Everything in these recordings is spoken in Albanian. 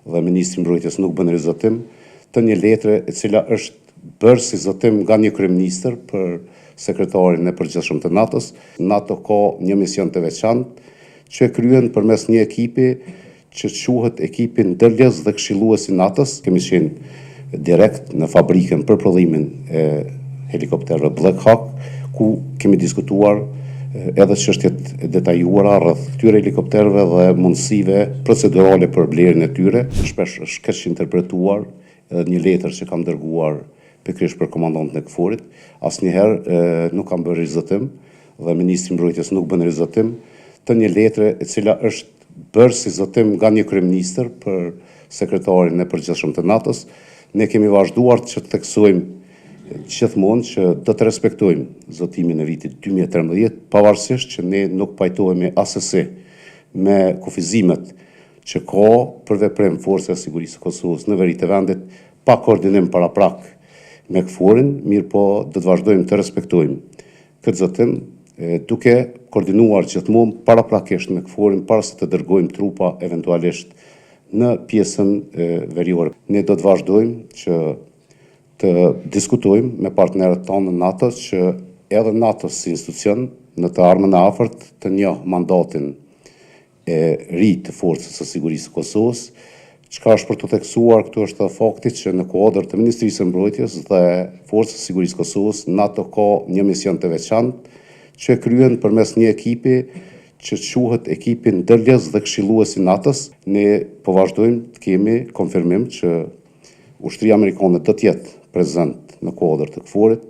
dhe Ministri i Mbrojtjes nuk bën rizotim të një letre e cila është bërë si zotim nga një kryeministër për sekretarin e përgjithshëm të NATO-s. NATO ka një mision të veçantë që kryen përmes një ekipi që quhet ekipi ndërlidhës dhe këshillues i NATO-s. Kemi qenë direkt në fabrikën për prodhimin e helikopterëve Black Hawk, ku kemi diskutuar edhe çështjet e detajuara rreth këtyre helikopterëve dhe mundësive procedurale për blerjen e tyre. Shpesh është keq interpretuar edhe një letër që kam dërguar pikërisht për komandantin e KFOR-it. Asnjëherë nuk kam bërë rizotim dhe Ministri i Mbrojtjes nuk bën rizotim të një letre e cila është bërë si zotim nga një kryeministër për sekretarin e përgjithshëm të NATO-s. Ne kemi vazhduar që të theksojmë gjithmonë që do të respektojmë zotimin e vitit 2013, pavarësisht që ne nuk pajtohemi asesi me kufizimet që ka për veprim Forca e Sigurisë së Kosovës në veri të vendit, pa koordinim paraprak me KFOR-in, mirë po do të vazhdojmë të respektojmë këtë zotim, duke koordinuar gjithmonë paraprakisht me KFOR-in para se të dërgojmë trupa eventualisht në pjesën veriore. Ne do të vazhdojmë që të diskutojmë me partnerët tonë në NATO që edhe NATO si institucion në të ardhmen e afërt të njohë mandatin e ri të Forcës së Sigurisë së Kosovës. Çka është për të theksuar këtu është fakti që në kuadër të Ministrisë së Mbrojtjes dhe Forcës së Sigurisë së Kosovës, NATO ka një mision të veçantë që kryen përmes një ekipi që quhet ekipi ndërlidhës dhe këshillues i NATO-s. Ne po vazhdojmë të kemi konfirmim që ushtria amerikane do të jetë prezent në kuadër të KFOR-it.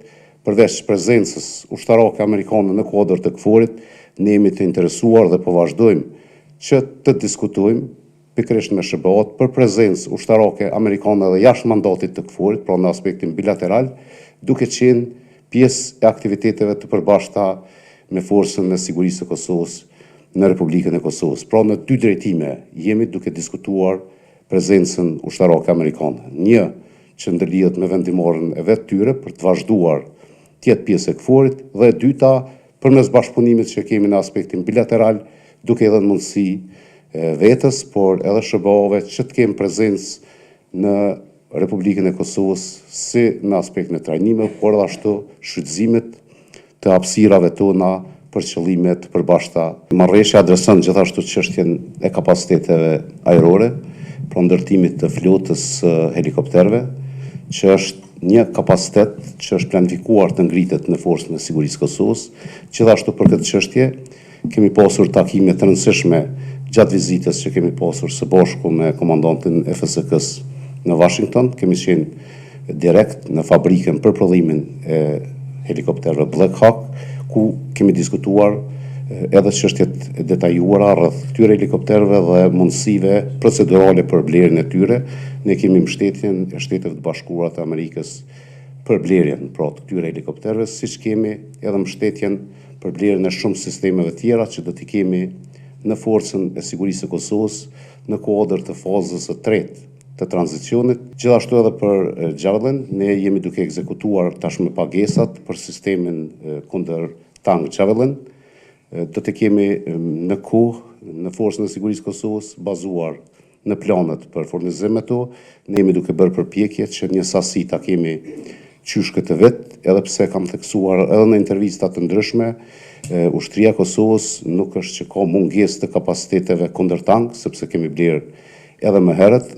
Përveç prezencës ushtarake amerikane në kuadër të KFOR-it, ne jemi të interesuar dhe po vazhdojmë që të diskutojmë pikërisht me SBA-t për prezencë ushtarake amerikane dhe jashtë mandatit të KFOR-it, pra në aspektin bilateral, duke qenë pjesë e aktiviteteve të përbashkëta me Forcën e Sigurisë së Kosovës në Republikën e Kosovës. Pra në dy drejtime jemi duke diskutuar prezencën ushtarake amerikane. Një që ndërlidhet me vendimorën e vetë tyre për të vazhduar të jetë pjesë e KFOR-it, dhe e dyta përmes bashkëpunimit që kemi në aspektin bilateral, duke edhe në mundësi vetës, por edhe SBA-ve që të kemi prezencë në Republikën e Kosovës si në aspektin e trajnimeve, por edhe ashtu shfrytëzimit të hapësirave tona për qëllime të përbashkëta. Marrëveshja adreson gjithashtu çështjen e kapaciteteve ajrore, pra ndërtimit të flotës helikopterëve, që është një kapacitet që është planifikuar të ngritet në Forcën e Sigurisë së Kosovës. Gjithashtu për këtë çështje kemi pasur takime të rëndësishme gjatë vizitës që kemi pasur së bashku me komandantin e FSK-s në Washington. Kemi qenë direkt në fabrikën për prodhimin e helikopterëve Black Hawk, ku kemi diskutuar edhe çështjet e detajuara rreth këtyre helikopterëve dhe mundësive procedurale për blerjen e tyre. Ne kemi mbështetjen e Shteteve të Bashkuara të Amerikës për blerjen të këtyre helikopterëve, siç kemi edhe mbështetjen për blerjen e shumë sistemeve tjera që do t'i kemi në Forcën e Sigurisë së Kosovës në kuadër të fazës së tretë të tranzicionit. Gjithashtu edhe për Javelin, ne jemi duke ekzekutuar tashmë pagesat për sistemin kundër tank Javelin. Do të kemi në kohë në Forcën e Sigurisë së Kosovës bazuar në planet për furnizim me to. Ne jemi duke bërë përpjekje që një sasi ta kemi qysh këtë vit, edhe pse kam theksuar edhe në intervista të ndryshme, ushtria e Kosovës nuk është që ka mungesë të kapaciteteve kundër tank, sepse kemi blerë edhe më herët.